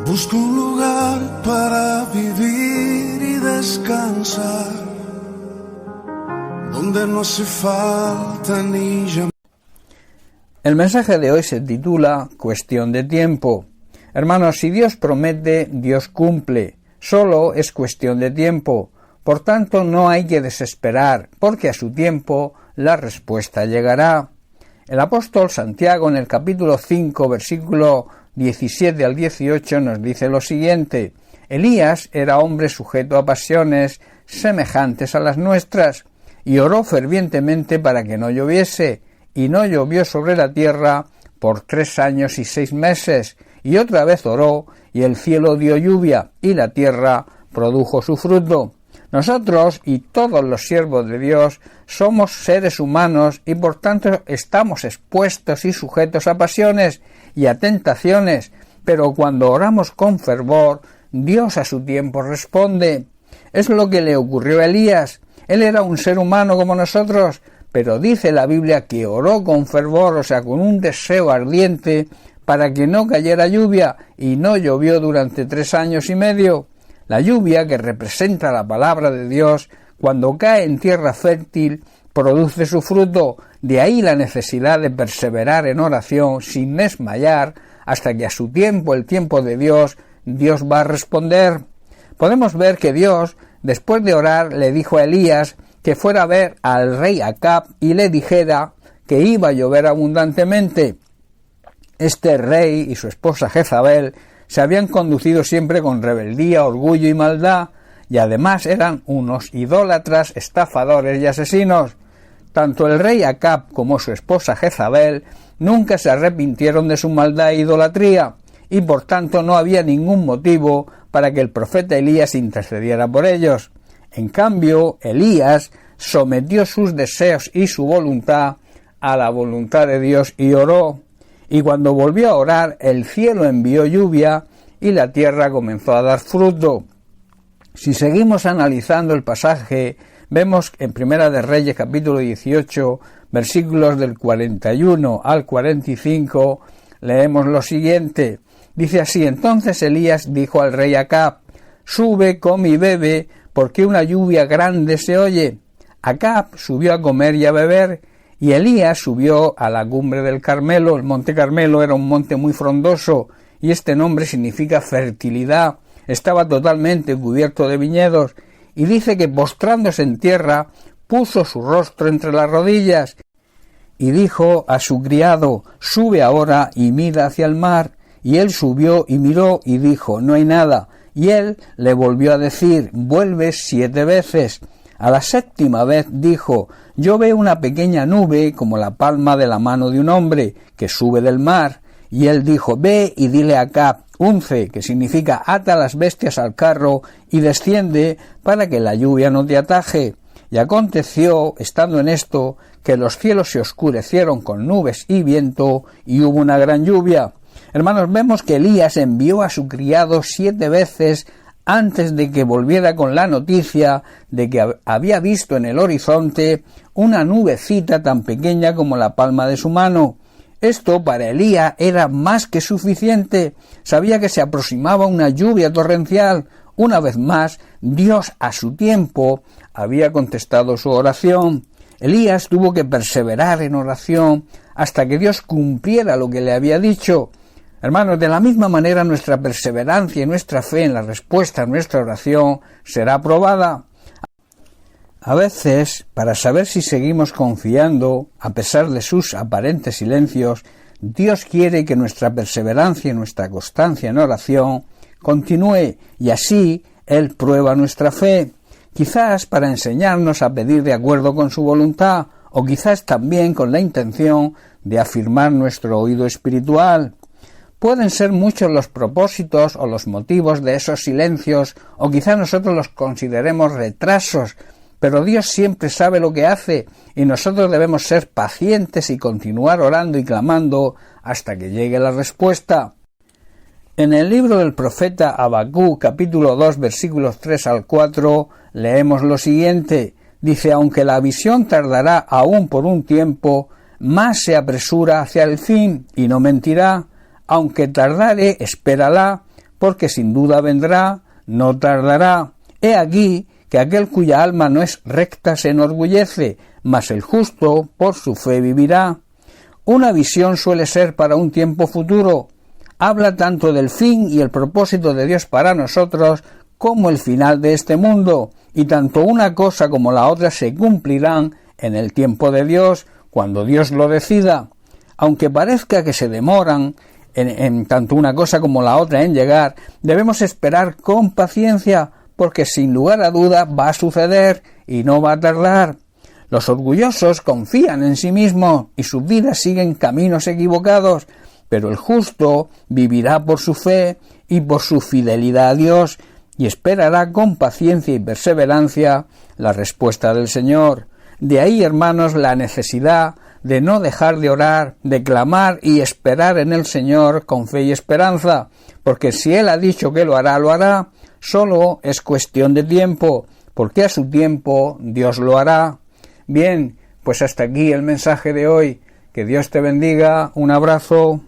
Busco un lugar para vivir y descansar, donde no hace falta ni llamar. El mensaje de hoy se titula Cuestión de tiempo. Hermanos, si Dios promete, Dios cumple. Solo es cuestión de tiempo. Por tanto, no hay que desesperar, porque a su tiempo la respuesta llegará. El apóstol Santiago en el capítulo 5, versículo 17 al 18 nos dice lo siguiente: Elías era hombre sujeto a pasiones semejantes a las nuestras, y oró fervientemente para que no lloviese, y no llovió sobre la tierra por 3 años y 6 meses, y otra vez oró, y el cielo dio lluvia, y la tierra produjo su fruto. Nosotros y todos los siervos de Dios somos seres humanos y por tanto estamos expuestos y sujetos a pasiones y a tentaciones, pero cuando oramos con fervor, Dios a su tiempo responde. Es lo que le ocurrió a Elías. Él era un ser humano como nosotros, pero dice la Biblia que oró con fervor, o sea, con un deseo ardiente, para que no cayera lluvia, y no llovió durante 3 años y medio. La lluvia, que representa la palabra de Dios, cuando cae en tierra fértil, produce su fruto. De ahí la necesidad de perseverar en oración sin desmayar, hasta que a su tiempo, el tiempo de Dios, Dios va a responder. Podemos ver que Dios, después de orar, le dijo a Elías que fuera a ver al rey Acab y le dijera que iba a llover abundantemente. Este rey y su esposa Jezabel se habían conducido siempre con rebeldía, orgullo y maldad, y además eran unos idólatras, estafadores y asesinos. Tanto el rey Acab como su esposa Jezabel nunca se arrepintieron de su maldad e idolatría, y por tanto no había ningún motivo para que el profeta Elías intercediera por ellos. En cambio, Elías sometió sus deseos y su voluntad a la voluntad de Dios y oró. Y cuando volvió a orar, el cielo envió lluvia y la tierra comenzó a dar fruto. Si seguimos analizando el pasaje, vemos en Primera de Reyes capítulo 18, versículos del 41 al 45, leemos lo siguiente. Dice así: Entonces Elías dijo al rey Acab: Sube, come y bebe, porque una lluvia grande se oye. Acab subió a comer y a beber, y Elías subió a la cumbre del Carmelo. El monte Carmelo era un monte muy frondoso, y este nombre significa fertilidad. Estaba totalmente cubierto de viñedos, y dice que postrándose en tierra, puso su rostro entre las rodillas, y dijo a su criado: Sube ahora y mira hacia el mar. Y él subió y miró, y dijo: No hay nada. Y él le volvió a decir: Vuelve 7 veces. A la 7ª vez dijo: Yo veo una pequeña nube como la palma de la mano de un hombre que sube del mar. Y él dijo: Ve y dile a Acab: Unce, que significa ata las bestias al carro y desciende para que la lluvia no te ataje. Y aconteció, estando en esto, que los cielos se oscurecieron con nubes y viento, y hubo una gran lluvia. Hermanos, vemos que Elías envió a su criado 7 veces antes de que volviera con la noticia de que había visto en el horizonte una nubecita tan pequeña como la palma de su mano. Esto para Elías era más que suficiente. Sabía que se aproximaba una lluvia torrencial. Una vez más, Dios a su tiempo había contestado su oración. Elías tuvo que perseverar en oración hasta que Dios cumpliera lo que le había dicho. Hermanos, de la misma manera nuestra perseverancia y nuestra fe en la respuesta a nuestra oración será aprobada. A veces, para saber si seguimos confiando, a pesar de sus aparentes silencios, Dios quiere que nuestra perseverancia y nuestra constancia en oración continúe, y así Él prueba nuestra fe, quizás para enseñarnos a pedir de acuerdo con su voluntad, o quizás también con la intención de afirmar nuestro oído espiritual. Pueden ser muchos los propósitos o los motivos de esos silencios, o quizá nosotros los consideremos retrasos, pero Dios siempre sabe lo que hace, y nosotros debemos ser pacientes y continuar orando y clamando hasta que llegue la respuesta. En el libro del profeta Habacuc, capítulo 2, versículos 3 al 4, leemos lo siguiente. Dice: Aunque la visión tardará aún por un tiempo, más se apresura hacia el fin, y no mentirá. Aunque tardare, espérala, porque sin duda vendrá, no tardará. He aquí que aquel cuya alma no es recta se enorgullece, mas el justo por su fe vivirá. Una visión suele ser para un tiempo futuro. Habla tanto del fin y el propósito de Dios para nosotros como el final de este mundo, y tanto una cosa como la otra se cumplirán en el tiempo de Dios, cuando Dios lo decida. Aunque parezca que se demoran en tanto una cosa como la otra en llegar, debemos esperar con paciencia, porque sin lugar a duda va a suceder y no va a tardar. Los orgullosos confían en sí mismos y sus vidas siguen caminos equivocados, pero el justo vivirá por su fe y por su fidelidad a Dios, y esperará con paciencia y perseverancia la respuesta del Señor. De ahí, hermanos, la necesidad de no dejar de orar, de clamar y esperar en el Señor con fe y esperanza, porque si Él ha dicho que lo hará, solo es cuestión de tiempo, porque a su tiempo Dios lo hará. Bien, pues hasta aquí el mensaje de hoy. Que Dios te bendiga. Un abrazo.